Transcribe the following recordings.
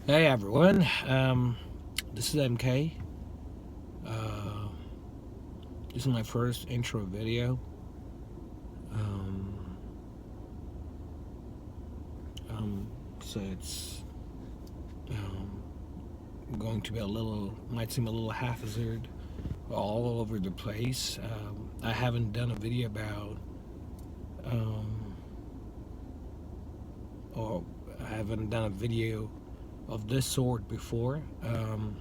Hey everyone, this is MK. Uh, this is my first intro video. Um, so it's going to be might seem a little haphazard, all over the place. I haven't done a video about, um, or I haven't done a video of this sort before. I'm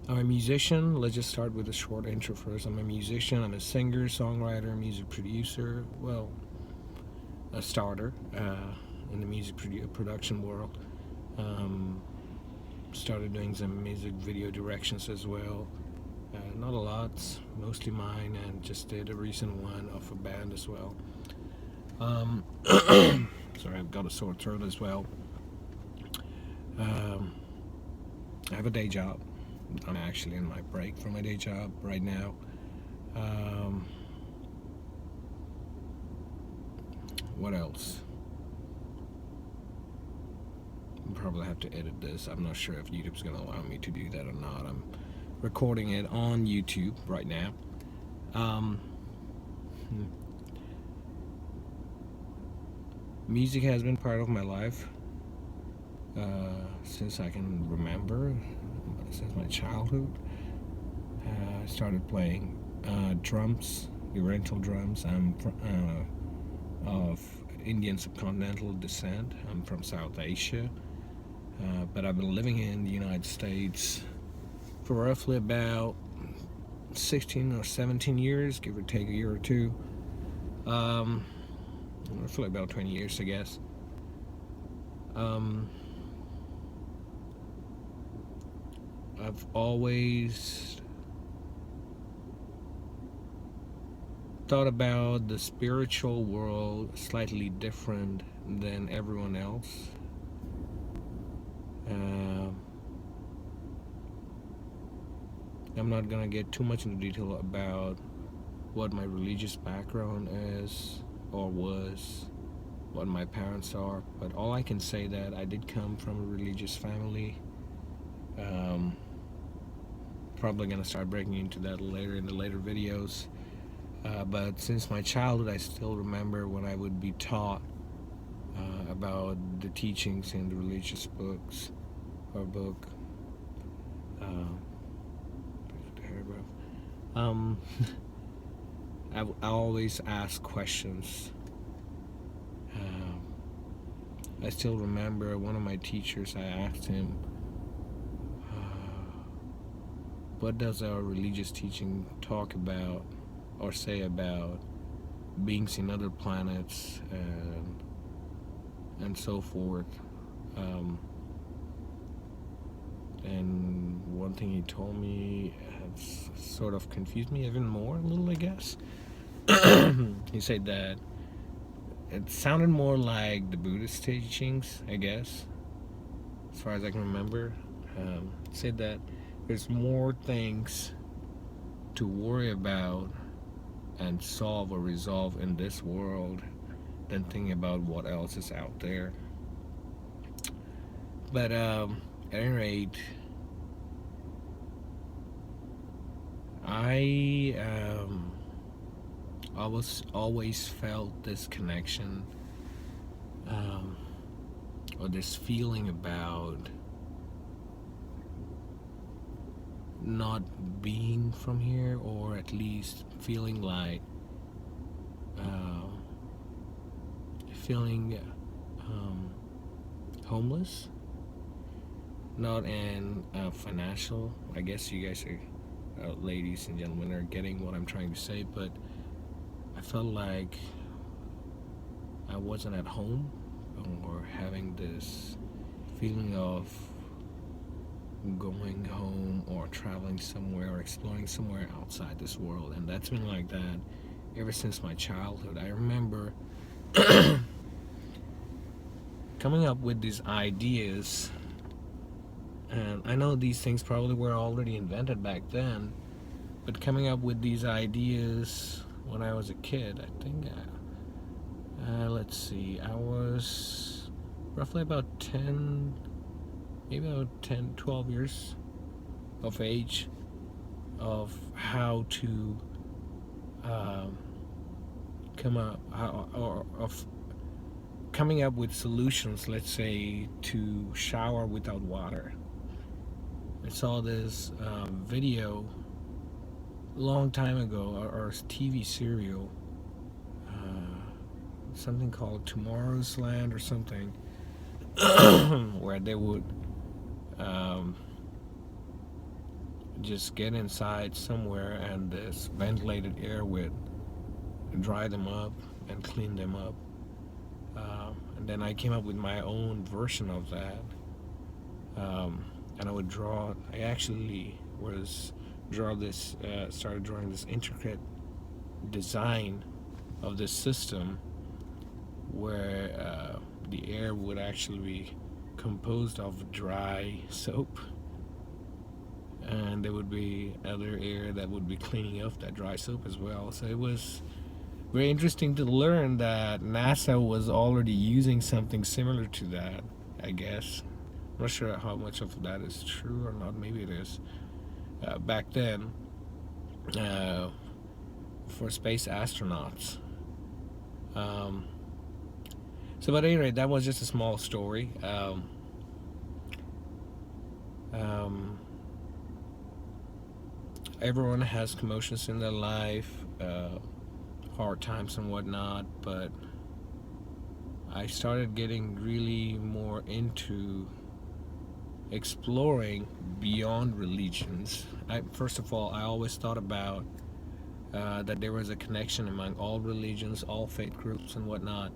a musician. Let's just start with a short intro first. I'm a musician. I'm a singer, songwriter, music producer. Well, a starter in the music production world. Um, Started doing some music video directions as well. Not a lot, mostly mine, and just did a recent one of a band as well. Sorry, I've got a sore throat as well. Um, I have a day job. I'm actually in my break from my day job right now. What else? I'll probably have to edit this. I'm not sure if YouTube's going to allow me to do that or not. I'm recording it on YouTube right now. Music has been part of my life since I can remember, since my childhood. I started playing drums, the rental drums. I'm of Indian subcontinental descent. I'm from South Asia, but I've been living in the United States for roughly about 16 or 17 years, give or take a year or two. Roughly about 20 years, I guess. I've always thought about the spiritual world slightly different than everyone else. I'm not gonna get too much into detail about what my religious background is or was, what my parents are, but all I can say that I did come from a religious family. Probably gonna start breaking into that later in the later videos. But since my childhood, I still remember when I would be taught about the teachings in the religious books or book. I always ask questions. I still remember one of my teachers, I asked him, what does our religious teaching talk about or say about beings in other planets and so forth? And one thing he told me has sort of confused me even more a little, I guess. He said that it sounded more like the Buddhist teachings, I guess, as far as I can remember. He said that there's more things to worry about and solve or resolve in this world than thinking about what else is out there. But at any rate, I always felt this connection or this feeling about not being from here, or at least feeling like homeless. Not in financial, I guess you guys are ladies and gentlemen are getting what I'm trying to say, but I felt like I wasn't at home, or having this feeling of going home or traveling somewhere or exploring somewhere outside this world. And that's been like that ever since my childhood. I remember coming up with these ideas, and I know these things probably were already invented back then, but coming up with these ideas when I was a kid, I think, let's see, I was roughly about 10 maybe about 10, 12 years of age, of how to um, come up, or of coming up with solutions, let's say, to shower without water. I saw this video a long time ago, or TV serial, something called Tomorrow's Land or something, where they would um, just get inside somewhere and this ventilated air would dry them up and clean them up. And then I came up with my own version of that. And I would draw. I actually started drawing this intricate design of this system where the air would actually be composed of dry soap, and there would be other air that would be cleaning up that dry soap as well. So it was very interesting to learn that NASA was already using something similar to that, I guess. I'm not sure how much of that is true or not. Maybe it is. Back then, for space astronauts. Um, so, but anyway, that was just a small story. Everyone has commotions in their life, hard times and whatnot, but I started getting really more into exploring beyond religions. First of all, I always thought about that there was a connection among all religions, all faith groups, and whatnot.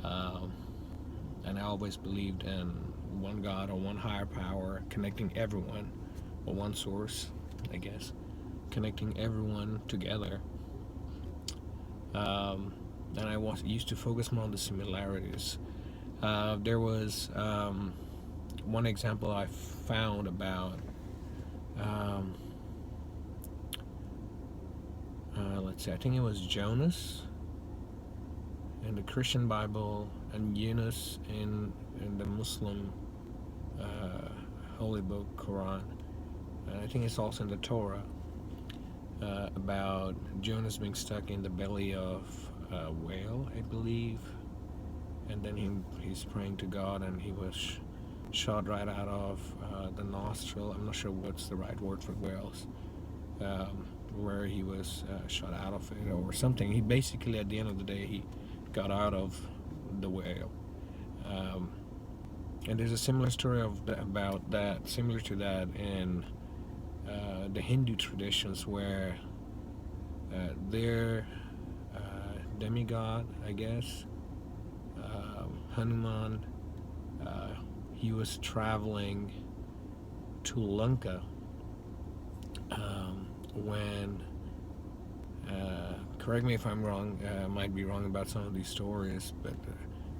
And I always believed in one God or one higher power connecting everyone, or one source, I guess, connecting everyone together. And I used to focus more on the similarities. There was one example I found about, let's see, I think it was Jonas in the Christian Bible and Yunus in the Muslim holy book Quran. And I think it's also in the Torah, about Jonas being stuck in the belly of a whale, I believe, and then he's praying to God, and he was shot right out of the nostril. I'm not sure what's the right word for whales, where he was shot out of it or something. He basically, at the end of the day, he got out of the whale. And there's a similar story about that, similar to that in the Hindu traditions, where their demigod, I guess, Hanuman, he was traveling to Lanka when, correct me if I'm wrong, I might be wrong about some of these stories, but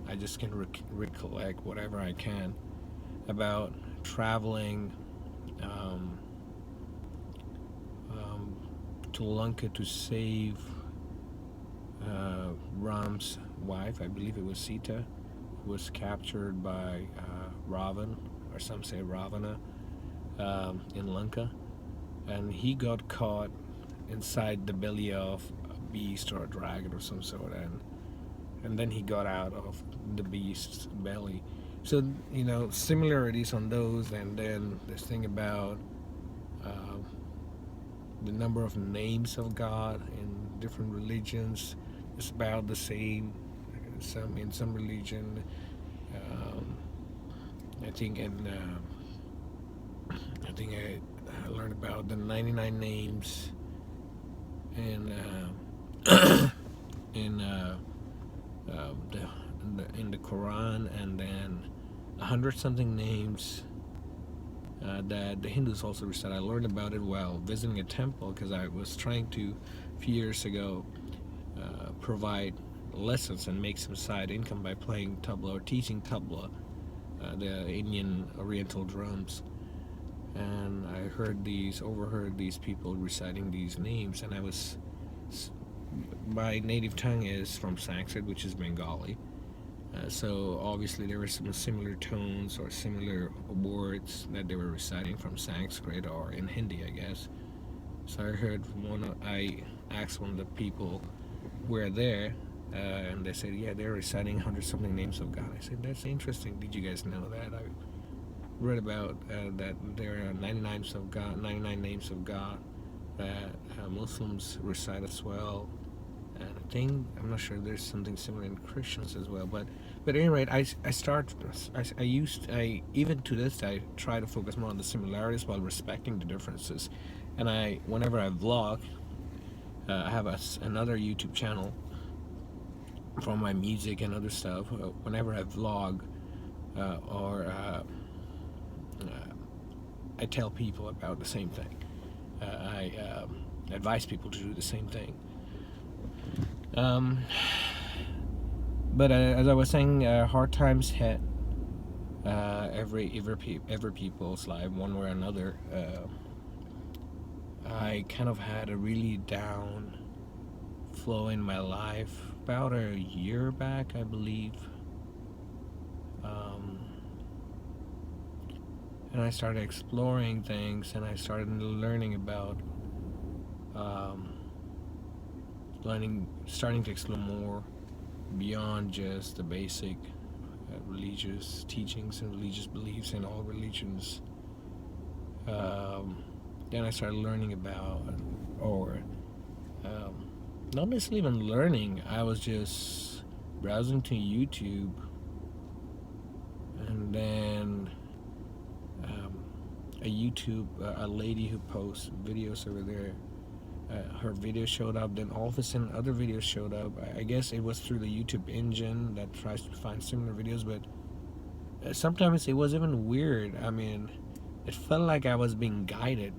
I just can recollect whatever I can about traveling to Lanka to save Ram's wife. I believe it was Sita, who was captured by Ravan, or some say Ravana, in Lanka, and he got caught inside the belly of a beast or a dragon or some sort, and then he got out of the beast's belly. So, similarities on those, and then this thing about the number of names of God in different religions is about the same. In some religion, I think I learned about the 99 names in in the Quran, and then 100-something names that the Hindus also recite. I learned about it while visiting a temple, because I was trying to, a few years ago, provide lessons and make some side income by playing tabla or teaching tabla, the Indian Oriental drums. And I overheard these people reciting these names, and my native tongue is from Sanskrit, which is Bengali. So obviously there were some similar tones or similar words that they were reciting from Sanskrit or in Hindi, I guess. So I asked one of the people were there, and they said, yeah, they're reciting 100 something names of God. I said, that's interesting. Did you guys know that? I read about that there are 99 names of God that Muslims recite as well. And I think, I'm not sure, there's something similar in Christians as well. But at any rate, I even to this day, I try to focus more on the similarities while respecting the differences. And whenever I vlog, I have another YouTube channel for my music and other stuff. Whenever I vlog, or I tell people about the same thing. I advise people to do the same thing. But as I was saying, hard times hit every people's life, one way or another. I kind of had a really down flow in my life about a year back, I believe. And I started exploring things, and I started learning about starting to explore more beyond just the basic religious teachings and religious beliefs in all religions. Then I started learning about, or not necessarily even learning, I was just browsing to YouTube, and then a lady who posts videos over there, her video showed up. Then all of a sudden other videos showed up. I guess it was through the YouTube engine that tries to find similar videos, but sometimes it was even weird. I mean, it felt like I was being guided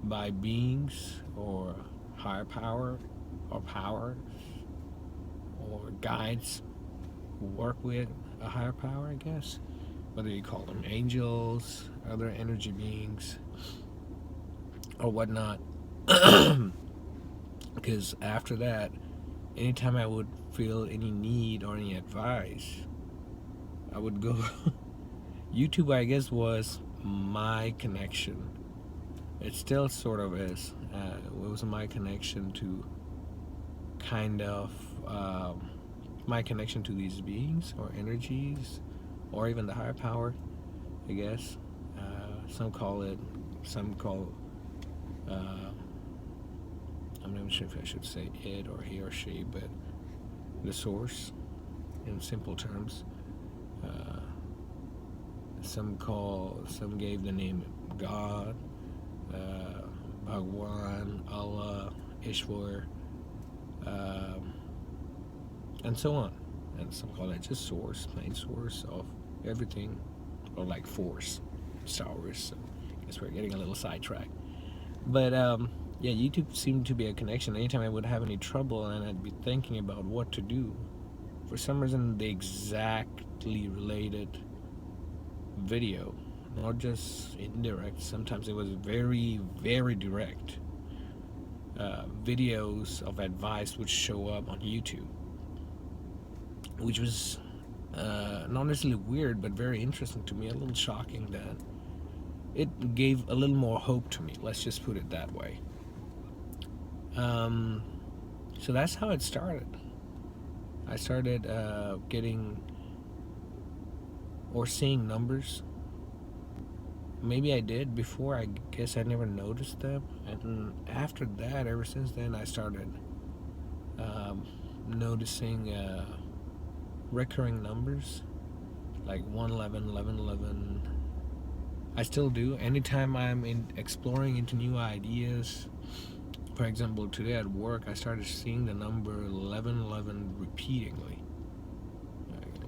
by beings or higher power or powers or guides who work with a higher power, I guess. Whether you call them angels, other energy beings, or whatnot. Because after that, anytime I would feel any need or any advice, I would go. YouTube, I guess, was my connection. It still sort of is. It was my connection to kind of my connection to these beings or energies, or even the higher power, I guess. Some call, I'm not even sure if I should say it or he or she, but the source, in simple terms. Some gave the name God, Bhagwan, Allah, Ishwar, and so on. And some call that just source, plain source of everything, or like force, Star Wars. So I guess we're getting a little sidetracked. But yeah, YouTube seemed to be a connection. Anytime I would have any trouble and I'd be thinking about what to do, for some reason the exactly related video, not just indirect, sometimes it was very, very direct, videos of advice would show up on YouTube, which was not necessarily weird, but very interesting to me, a little shocking. That it gave a little more hope to me, let's just put it that way. So that's how it started. I started getting or seeing numbers. Maybe I did before, I guess I never noticed them. And after that, ever since then, I started noticing recurring numbers, like 111, 1111. I still do. Anytime I'm exploring into new ideas, for example, today at work, I started seeing the number 1111 repeatedly,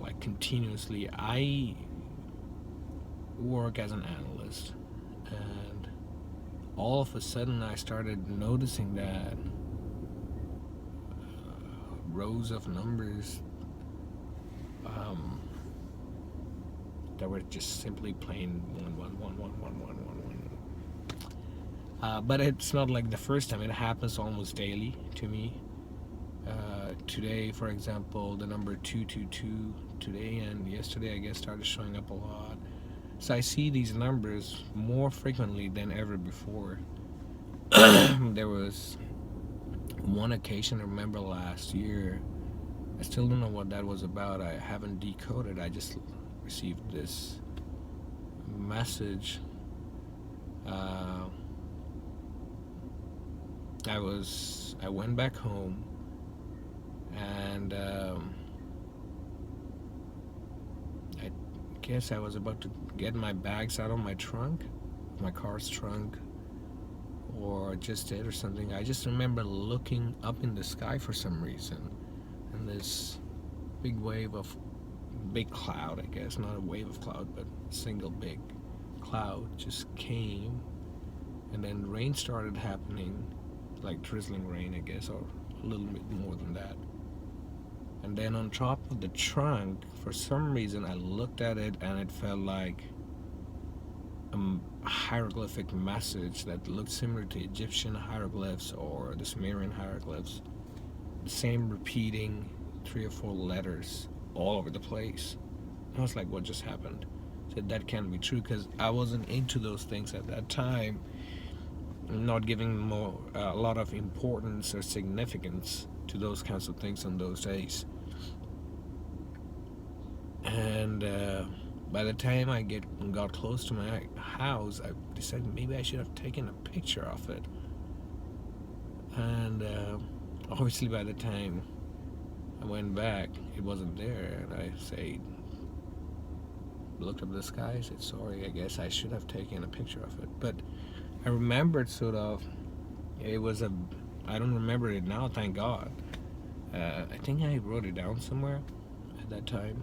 like continuously. I work as an analyst, and all of a sudden I started noticing that rows of numbers that were just simply plain 1111111. But it's not like the first time. It happens almost daily to me. Today, for example, the number 222 today and yesterday, I guess, started showing up a lot. So I see these numbers more frequently than ever before. There was one occasion I remember last year. I still don't know what that was about. I haven't decoded. I just received this message. Uh, I went back home, and I guess I was about to get my bags out of my trunk, my car's trunk, or just did or something. I just remember looking up in the sky for some reason, and this big cloud, I guess, not a wave of cloud, but a single big cloud just came, and then rain started happening, like drizzling rain, I guess, or a little bit more than that. And then on top of the trunk, for some reason, I looked at it and it felt like a hieroglyphic message that looked similar to Egyptian hieroglyphs or the Sumerian hieroglyphs. The same repeating 3 or 4 letters all over the place. I was like, what just happened? So that can't be true, because I wasn't into those things at that time, not giving a lot of importance or significance to those kinds of things on those days. And by the time I got close to my house, I decided maybe I should have taken a picture of it. And obviously by the time I went back, it wasn't there, and I looked up the sky, I said, sorry, I guess I should have taken a picture of it. But I remembered sort of, I don't remember it now, thank God. I think I wrote it down somewhere at that time,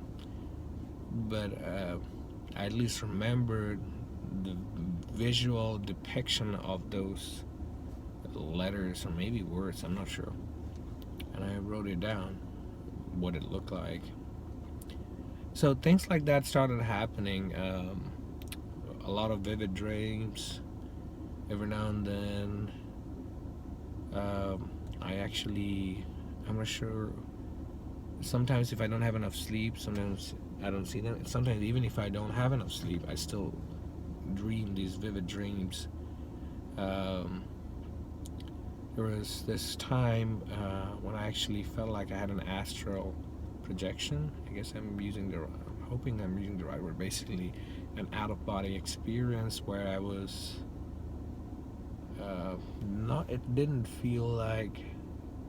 but I at least remembered the visual depiction of those letters, or maybe words, I'm not sure. And I wrote it down, what it looked like. So things like that started happening. A lot of vivid dreams. Every now and then, I'm not sure. Sometimes if I don't have enough sleep, sometimes I don't see them. Sometimes even if I don't have enough sleep, I still dream these vivid dreams. There was this time when I actually felt like I had an astral projection. I guess I'm hoping I'm using the right word. Basically, an out-of-body experience where I was it didn't feel like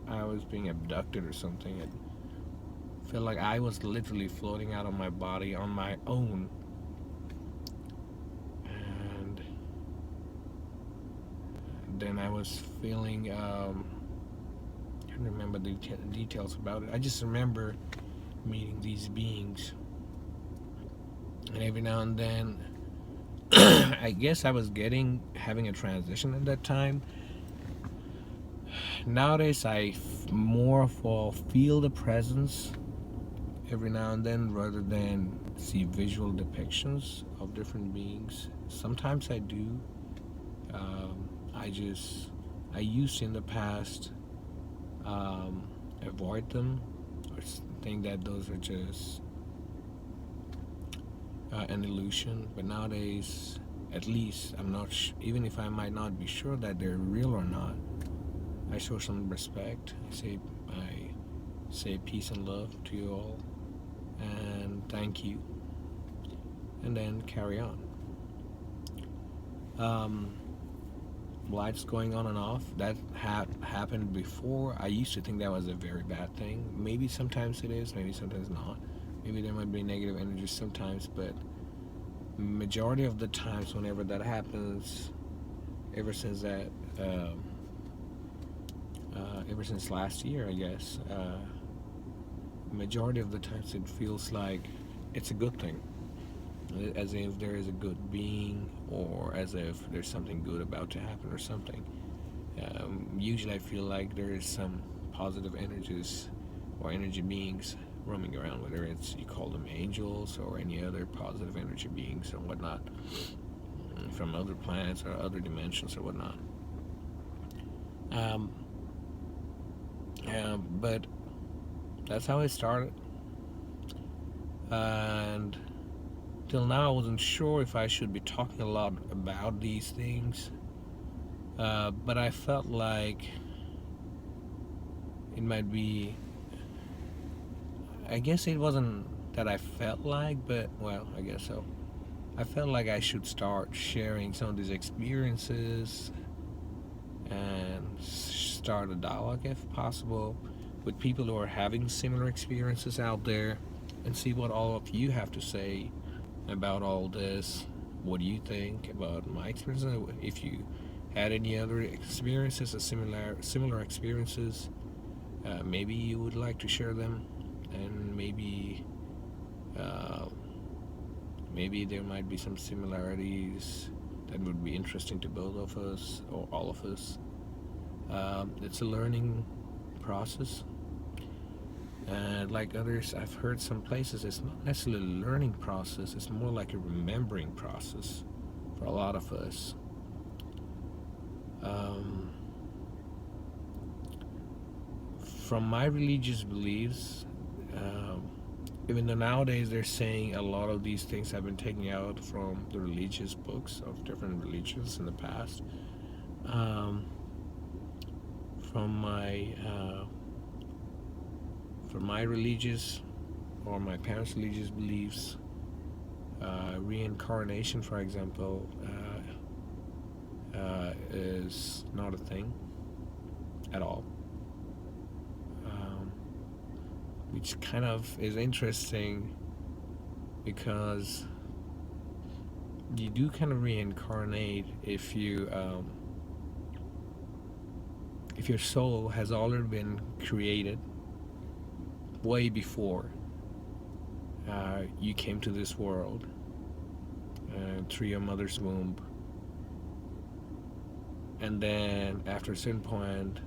I was being abducted or something. It felt like I was literally floating out of my body on my own. And then I was feeling, I don't remember the details about it. I just remember meeting these beings. And every now and then, I guess I was having a transition at that time. Nowadays, I more feel the presence every now and then, rather than see visual depictions of different beings. Sometimes I do. I used in the past avoid them, or think that those are just an illusion. But nowadays, at least, I'm not. Even if I might not be sure that they're real or not, I show some respect. I say peace and love to you all, and thank you, and then carry on. Lights going on and off, that happened before. I used to think that was a very bad thing. Maybe sometimes it is, maybe sometimes not. Maybe there might be negative energy sometimes, but majority of the times whenever that happens, ever since last year, I guess, majority of the times it feels like it's a good thing, as if there is a good being, or as if there's something good about to happen or something. Usually I feel like there is some positive energies or energy beings roaming around, whether it's, you call them angels or any other positive energy beings or whatnot, from other planets or other dimensions or whatnot. But that's how it started. And till now I wasn't sure if I should be talking a lot about these things, but I felt like it might be, I guess it wasn't that I felt like, but well, I guess so. I felt like I should start sharing some of these experiences and start a dialogue if possible with people who are having similar experiences out there, and see what all of you have to say about all this. What do you think about my experiences? If you had any other experiences or similar experiences, maybe you would like to share them, and uh, maybe there might be some similarities that would be interesting to both of us or all of us. It's a learning process, and like others I've heard some places, it's not necessarily a learning process, it's more like a remembering process for a lot of us. um, from my religious beliefs, um, even though nowadays they're saying a lot of these things have been taken out from the religious books of different religions in the past, um, from my religious or my parents' religious beliefs, reincarnation, for example, is not a thing at all, um, which kind of is interesting because you do kind of reincarnate if your soul has already been created way before you came to this world, through your mother's womb, and then after a certain point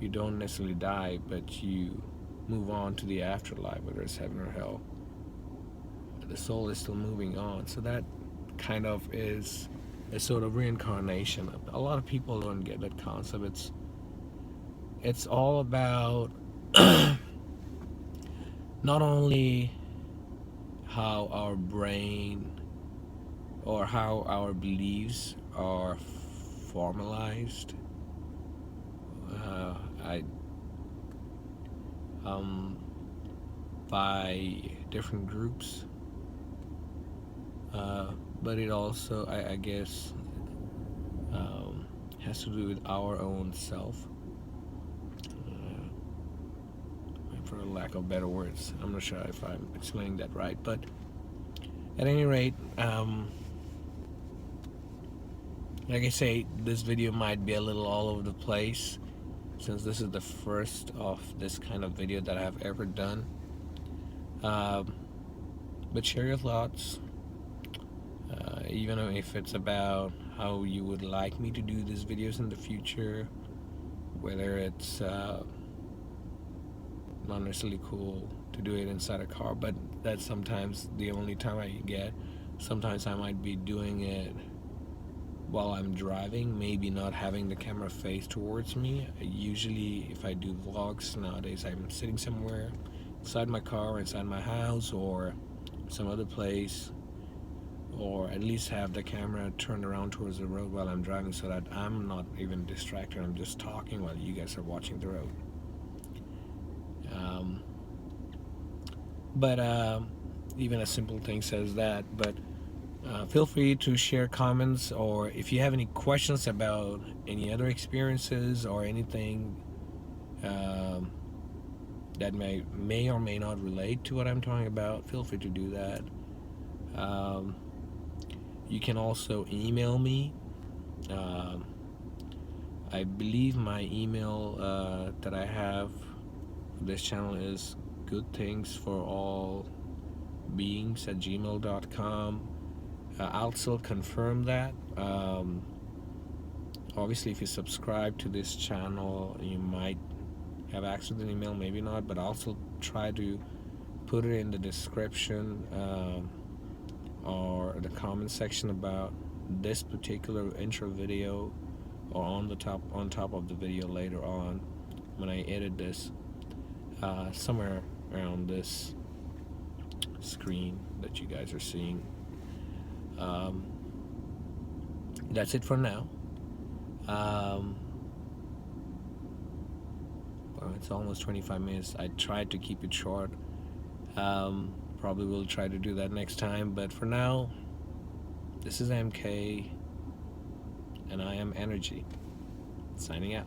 you don't necessarily die, but you move on to the afterlife, whether it's heaven or hell. The soul is still moving on, so that kind of is a sort of reincarnation. A lot of people don't get that concept. It's all about not only how our brain or how our beliefs are formalized, I by different groups, but it also, I guess, has to do with our own self, for lack of better words. I'm not sure if I'm explaining that right, but at any rate, like I say, this video might be a little all over the place, since this is the first of this kind of video that I've ever done. But share your thoughts, even if it's about how you would like me to do these videos in the future, whether it's not necessarily cool to do it inside a car, but that's sometimes the only time I get. Sometimes I might be doing it while I'm driving, maybe not having the camera face towards me. Usually if I do vlogs nowadays, I'm sitting somewhere inside my car, inside my house, or some other place, or at least have the camera turned around towards the road while I'm driving, so that I'm not even distracted. I'm just talking while you guys are watching the road. But even a simple thing says that. But feel free to share comments, or if you have any questions about any other experiences or anything that may or may not relate to what I'm talking about, feel free to do that. You can also email me. I believe my email that I have for this channel is goodnessforallbeings@gmail.com. I'll still confirm that. Obviously, if you subscribe to this channel, you might have access to the email, maybe not, but I'll also try to put it in the description or the comment section about this particular intro video, or on top of the video later on when I edit this, somewhere around this screen that you guys are seeing. Um, that's it for now. Um, well, it's almost 25 minutes. I tried to keep it short. Probably will try to do that next time, but for now, this is MK, and I am Energy, signing out.